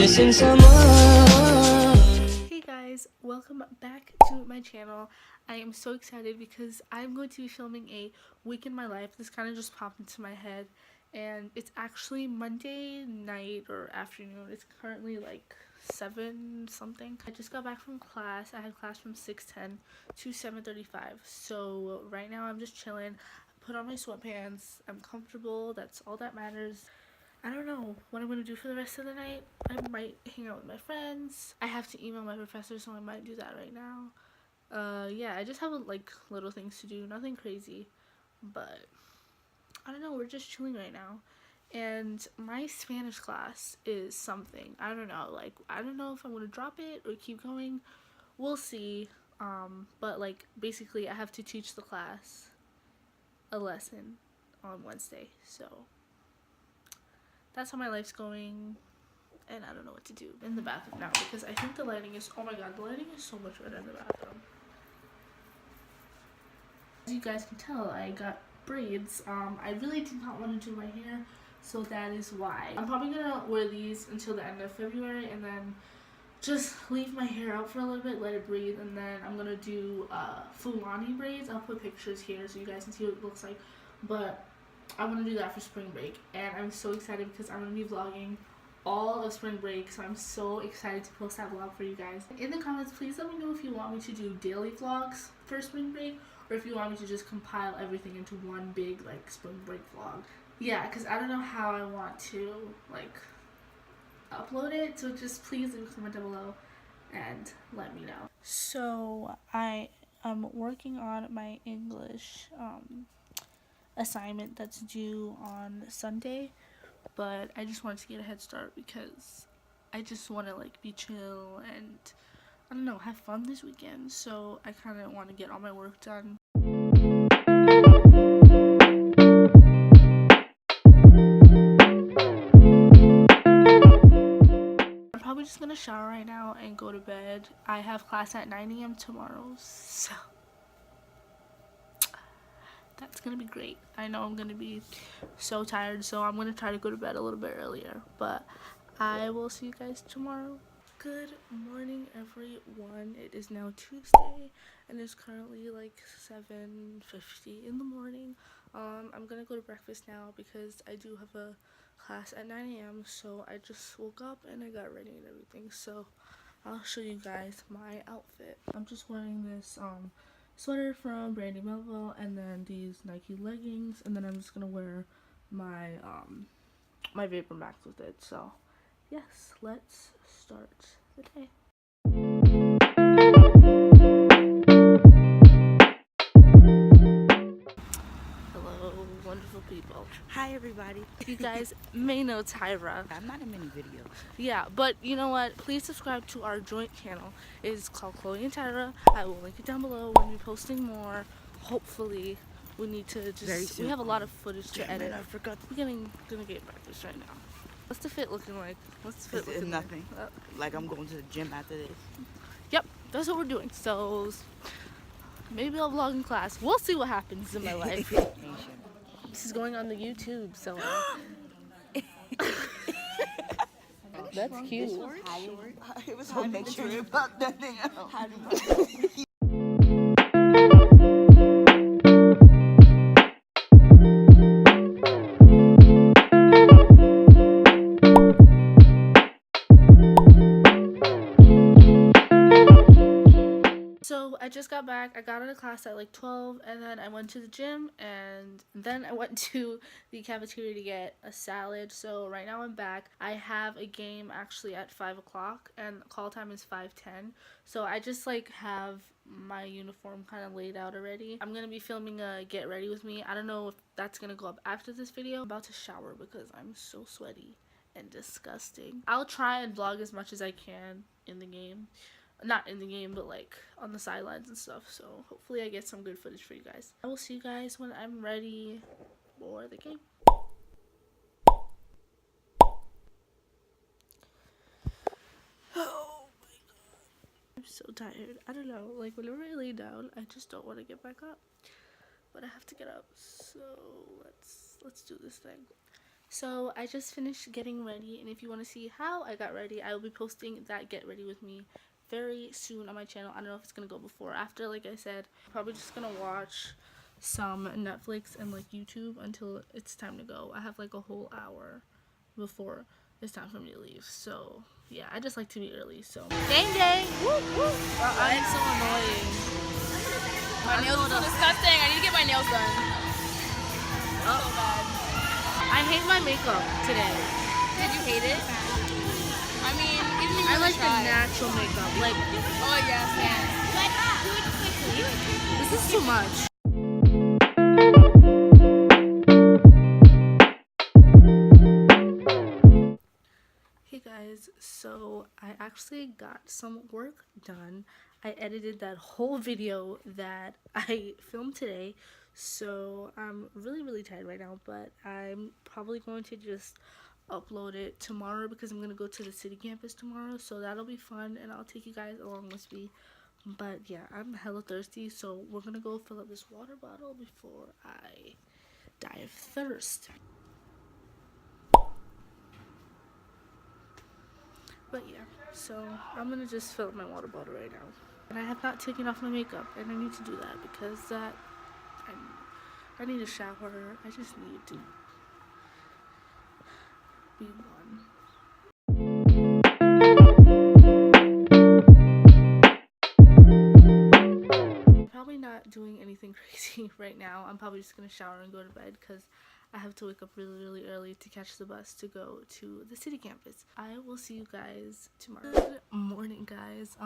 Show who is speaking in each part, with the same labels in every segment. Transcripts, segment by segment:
Speaker 1: missing someone.
Speaker 2: Hey guys, welcome back to my channel. I am so excited because I'm going to be filming a week in my life. This kind of just popped into my head, and it's actually Monday night or afternoon. It's currently like 7 something. I just got back from class. I had class from 6:10 to 7:35. So right now I'm just chilling. I put on my sweatpants. I'm comfortable. That's all that matters. I don't know what I'm going to do for the rest of the night. I might hang out with my friends. I have to email my professor, so I might do that right now. Yeah, I just have like little things to do, nothing crazy, but I don't know, we're just chilling right now. And my Spanish class is something. I don't know, like, I don't know if I'm going to drop it or keep going. We'll see. But like, basically, I have to teach the class a lesson on Wednesday, so that's how my life's going, and I don't know what to do in the bathroom now because I think the lighting is, oh my god, the lighting is so much better in the bathroom. As you guys can tell, I got braids. I really did not want to do my hair, so that is why. I'm probably gonna wear these until the end of February and then just leave my hair out for a little bit, let it breathe, and then I'm gonna do Fulani braids. I'll put pictures here so you guys can see what it looks like, but I want to do that for spring break, and I'm so excited because I'm going to be vlogging all of spring break, so I'm so excited to post that vlog for you guys. In the comments, please let me know if you want me to do daily vlogs for spring break, or if you want me to just compile everything into one big, like, spring break vlog. Yeah, because I don't know how I want to, like, upload it, so just please leave a comment down below and let me know. So, I am working on my English, assignment that's due on Sunday, but I just wanted to get a head start because I just want to like be chill and I don't know, have fun this weekend, so I kind of want to get all my work done. I'm probably just gonna shower right now and go to bed. I have class at 9 a.m. tomorrow, so that's gonna be great. I know I'm gonna be so tired, so I'm gonna try to go to bed a little bit earlier, but I will see you guys tomorrow. Good morning, everyone. It is now Tuesday, and it's currently like 7:50 in the morning. I'm gonna go to breakfast now because I do have a class at 9 a.m. So I just woke up and I got ready and everything. So I'll show you guys my outfit. I'm just wearing this sweater from Brandy Melville, and then these Nike leggings, and then I'm just gonna wear my my Vapor Max with it. So yes, let's start the day. Hello, wonderful people.
Speaker 3: Hi everybody.
Speaker 2: You guys may know Tyra.
Speaker 3: I'm not in many videos.
Speaker 2: Yeah, but you know what? Please subscribe to our joint channel. It is called Chloe and Tyra. I will link it down below. We'll be posting more. Hopefully, we need to just. We have a lot of footage to edit.
Speaker 3: I forgot.
Speaker 2: We're gonna get breakfast right now. What's the fit looking like? What's the fit
Speaker 3: It's
Speaker 2: looking
Speaker 3: nothing.
Speaker 2: like?
Speaker 3: I'm going to the gym after this.
Speaker 2: Yep, that's what we're doing. So maybe I'll vlog in class. We'll see what happens in my life. This is going on the YouTube, so that's cute.
Speaker 3: It was to make sure about nothing else.
Speaker 2: So I just got back. I got out of class at like 12, and then I went to the gym, and then I went to the cafeteria to get a salad. So right now I'm back. I have a game actually at 5 o'clock, and call time is 5:10. So I just like have my uniform kind of laid out already. I'm gonna be filming a get ready with me. I don't know if that's gonna go up after this video. I'm about to shower because I'm so sweaty and disgusting. I'll try and vlog as much as I can in the game. Not in the game, but like on the sidelines and stuff. So hopefully I get some good footage for you guys. I will see you guys when I'm ready for the game. Oh my god, I'm so tired. I don't know, like whenever I lay down, I just don't want to get back up, but I have to get up. So let's do this thing. So I just finished getting ready, and if you want to see how I got ready, I will be posting that get ready with me very soon on my channel. I don't know if it's gonna go before or after. Like I said, probably just gonna watch some Netflix and like YouTube until it's time to go. I have like a whole hour before it's time for me to leave. So yeah, I just like to be early. So game day. Woo woo. I'm so annoying.
Speaker 4: My nails are so disgusting. I need to get my nails done.
Speaker 2: Oh.
Speaker 4: So bad.
Speaker 2: I hate my makeup today.
Speaker 4: Did you hate it? I mean, you didn't even
Speaker 2: I like
Speaker 4: try.
Speaker 2: the natural makeup. Like,
Speaker 4: Oh yes, yes. But do it quickly.
Speaker 2: this is too much. Hey guys, so I actually got some work done. I edited that whole video that I filmed today, so I'm really tired right now, but I'm probably going to just upload it tomorrow because I'm going to go to the city campus tomorrow, so that'll be fun, and I'll take you guys along with me. But yeah, I'm hella thirsty, so we're going to go fill up this water bottle before I die of thirst. But yeah, so I'm gonna just fill up my water bottle right now. And I have not taken off my makeup, and I need to do that because I need a shower. I just need to be one. I'm probably not doing anything crazy right now. I'm probably just gonna shower and go to bed because I have to wake up really early to catch the bus to go to the city campus. I will see you guys tomorrow. Good morning, guys.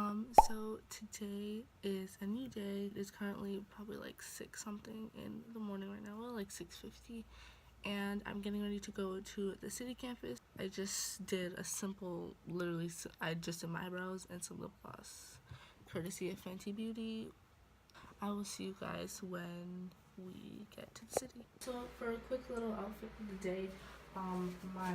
Speaker 2: So today is a new day. It's currently probably like 6 something in the morning right now. Well, like 6:50. And I'm getting ready to go to the city campus. I just did a simple, I just did my eyebrows and some lip gloss, courtesy of Fenty Beauty. I will see you guys when we get to the city. So for a quick little outfit of the day, my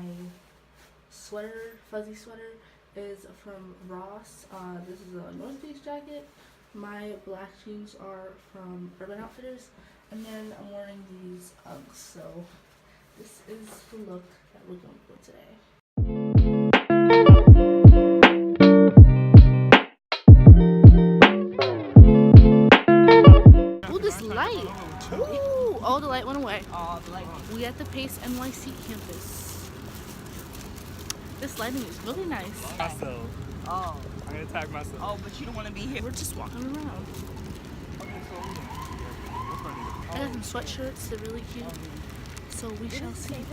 Speaker 2: sweater, fuzzy sweater, is from Ross. This is a North Face jacket. My black jeans are from Urban Outfitters, and then I'm wearing these Uggs. So this is the look that we're going for today. Ooh, this light. Ooh, oh, the light went away.
Speaker 3: Oh, the light.
Speaker 2: We at the Pace NYC campus. This lighting is really nice.
Speaker 5: Myself.
Speaker 3: Oh.
Speaker 5: I'm gonna tag myself.
Speaker 3: Oh, but you don't want to be here.
Speaker 2: We're just walking around. I got some sweatshirts. They're really cute. So we shall see.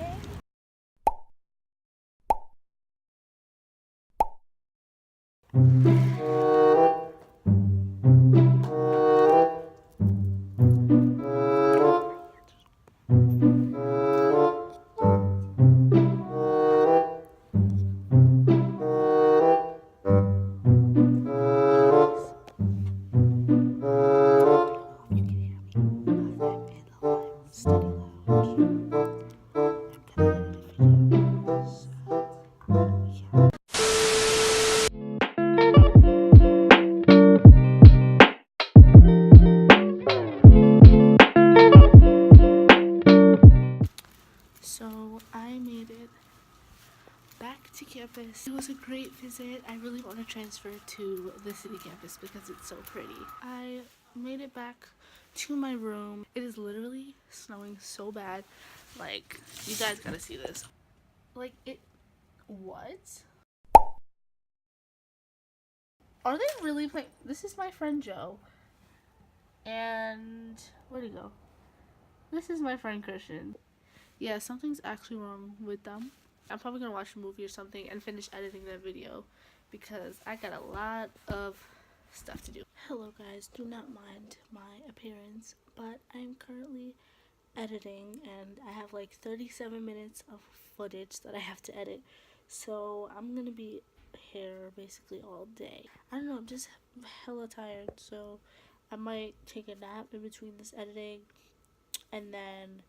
Speaker 2: So I made it back to campus. It was a great visit. I really want to transfer to the city campus because it's so pretty. I made it back to my room. It is literally snowing so bad. Like, you guys gotta see this. Like, what? Are they really playing? This is my friend Joe. And where'd he go? This is my friend Christian. Yeah, something's actually wrong with them. I'm probably gonna watch a movie or something and finish editing that video because I got a lot of stuff to do. Hello guys, do not mind my appearance, but I'm currently editing and I have like 37 minutes of footage that I have to edit. So I'm gonna be here basically all day. I don't know, I'm just hella tired, so I might take a nap in between this editing and then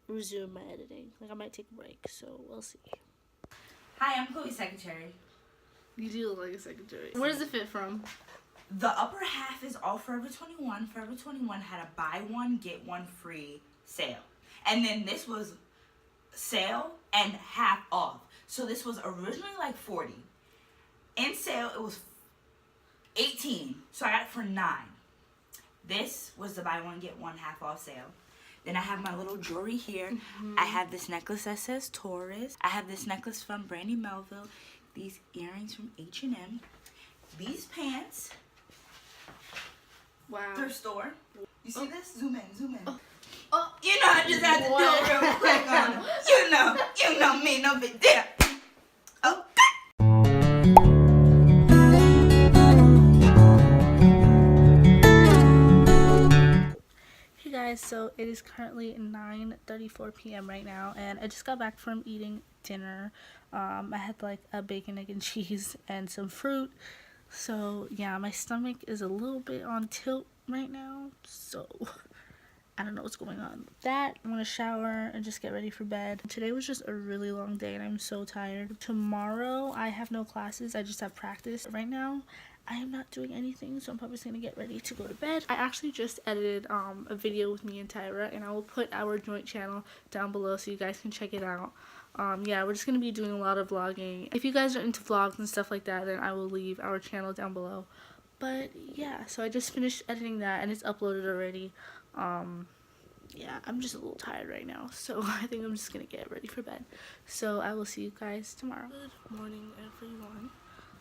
Speaker 2: resume my editing. Like, I might take a break, so we'll see.
Speaker 3: Hi, I'm Chloe's secretary.
Speaker 2: You do look like a secretary. Where does it fit from?
Speaker 3: The upper half is all Forever 21. Forever 21 had a buy one, get one free sale. And then this was sale and half off. So this was originally like 40. In sale, it was 18. So I got it for 9. This was the buy one get one half off sale. Then I have my little jewelry here. I have this necklace that says Taurus. I have this necklace from Brandy Melville. These earrings from H&M. These pants.
Speaker 2: Wow.
Speaker 3: Thrift store. You see this? Zoom in, zoom in.
Speaker 2: Oh.
Speaker 3: You know, I just had to do it real quick on it. You know me, no big deal. Okay.
Speaker 2: Guys, so it is currently 9:34 p.m. right now, and I just got back from eating dinner. I had like a bacon, egg, and cheese and some fruit. So yeah, my stomach is a little bit on tilt right now, so I don't know what's going on with that. I'm gonna shower and just get ready for bed. Today was just a really long day and I'm so tired. Tomorrow I have no classes, I just have practice. Right now I am not doing anything, so I'm probably just gonna get ready to go to bed. I actually just edited a video with me and Tyra, and I will put our joint channel down below so you guys can check it out. Yeah, we're just gonna be doing a lot of vlogging. If you guys are into vlogs and stuff like that, then I will leave our channel down below. But yeah, so I just finished editing that and it's uploaded already. Yeah, I'm just a little tired right now, so I think I'm just gonna get ready for bed. So I will see you guys tomorrow. Good morning, everyone.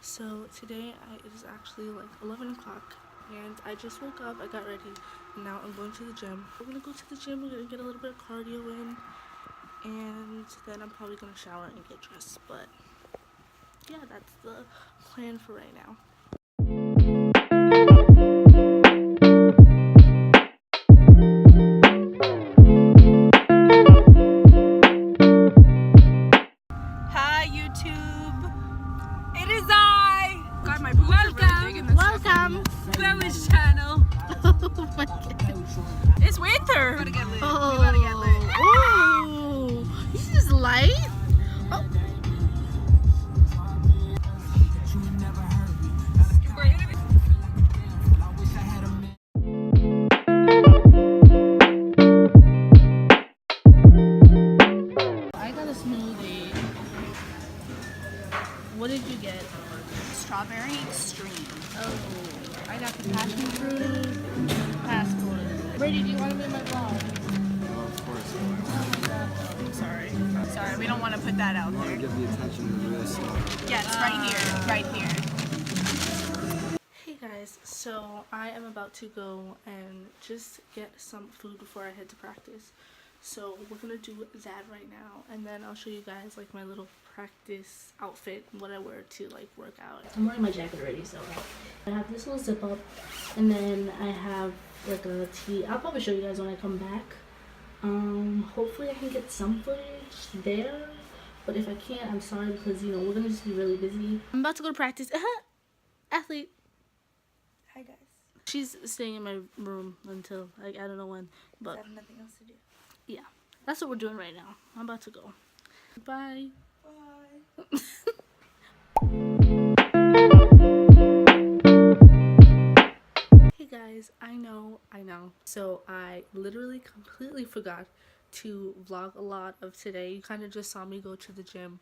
Speaker 2: So today it is actually like 11 o'clock and I just woke up, I got ready, and now I'm going to the gym. We're gonna go to the gym, we're gonna get a little bit of cardio in, and then I'm probably gonna shower and get dressed. But yeah, that's the plan for right now.
Speaker 3: Hi YouTube, it is I. God, my boobs are really big in this.
Speaker 2: Welcome!
Speaker 3: Bella's channel.
Speaker 2: Oh my god.
Speaker 3: It's winter. We gotta get lit.
Speaker 2: Oh.
Speaker 3: We gotta get lit.
Speaker 2: Ooh, this is light. Oh. I got a smoothie. What did you get?
Speaker 3: Strawberry extreme.
Speaker 2: Oh, I got the passion fruit passport. Brady, do you want to be in my vlog?
Speaker 5: Of course.
Speaker 2: Oh my god, I'm sorry.
Speaker 3: Sorry, we don't want to put that out
Speaker 5: I want to
Speaker 3: there.
Speaker 5: give the attention to real stuff.
Speaker 3: Yes, right here.
Speaker 2: Hey guys, so I am about to go and just get some food before I head to practice. So we're gonna do that right now, and then I'll show you guys like my little practice outfit, what I wear to like work out. I'm wearing my jacket already, so I have this little zip up, and then I have like a tee. I'll probably show you guys when I come back. Hopefully I can get some footage there, but if I can't, I'm sorry, because you know we're gonna just be really busy. I'm about to go to practice. Athlete.
Speaker 3: Hi guys.
Speaker 2: She's staying in my room until like I don't know when, but
Speaker 3: I have nothing else to do.
Speaker 2: yeah, that's what we're doing right now. I'm about to go. Bye.
Speaker 3: Bye.
Speaker 2: Hey guys, I know. So I literally completely forgot to vlog a lot of today. You kind of just saw me go to the gym,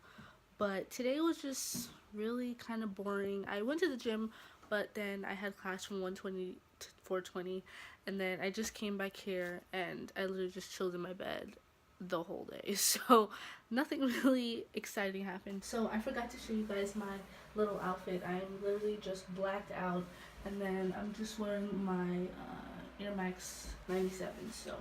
Speaker 2: but today was just really kind of boring. I went to the gym, but then I had class from 1:20 to 4:20, and then I just came back here and I literally just chilled in my bed the whole day. So nothing really exciting happened. So I forgot to show you guys my little outfit. I'm literally just blacked out, and then I'm just wearing my Air Max 97. So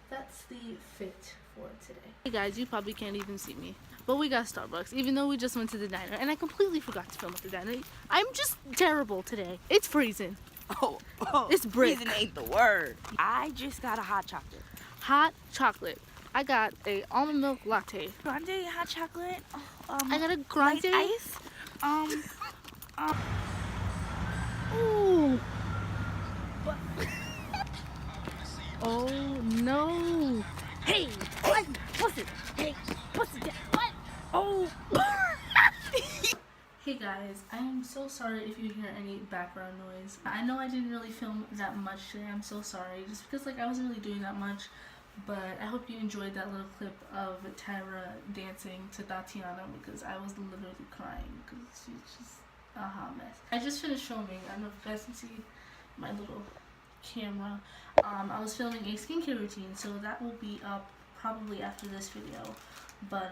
Speaker 2: that's the fit for today. Hey guys, you probably can't even see me, but we got Starbucks, even though we just went to the diner, and I completely forgot to film at the diner. I'm just terrible today. It's freezing.
Speaker 3: Oh,
Speaker 2: It's brick.
Speaker 3: Freezing ain't the word. I just got a hot chocolate.
Speaker 2: Hot chocolate. I got a almond milk latte.
Speaker 3: Grande hot chocolate.
Speaker 2: I got a grande
Speaker 3: light ice.
Speaker 2: Ooh. Oh no. Hey, what? What's it? Hey, what's it? What? Oh. Hey guys, I am so sorry if you hear any background noise. I know I didn't really film that much today. I'm so sorry. Just because like I wasn't really doing that much. But I hope you enjoyed that little clip of Tyra dancing to Tatiana, because I was literally crying because she's just a hot mess. I just finished filming. I don't know if you guys can see my little camera. I was filming a skincare routine, so that will be up probably after this video. But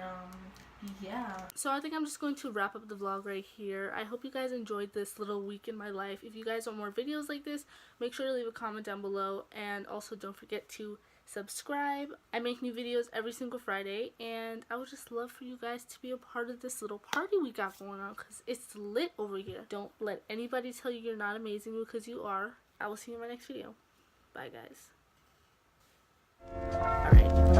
Speaker 2: yeah, so I think I'm just going to wrap up the vlog right here. I hope you guys enjoyed this little week in my life. If you guys want more videos like this, make sure to leave a comment down below, and also don't forget to subscribe. I make new videos every single Friday, and I would just love for you guys to be a part of this little party we got going on, because it's lit over here. Don't let anybody tell you you're not amazing, because you are. I will see you in my next video. Bye, guys. Alright.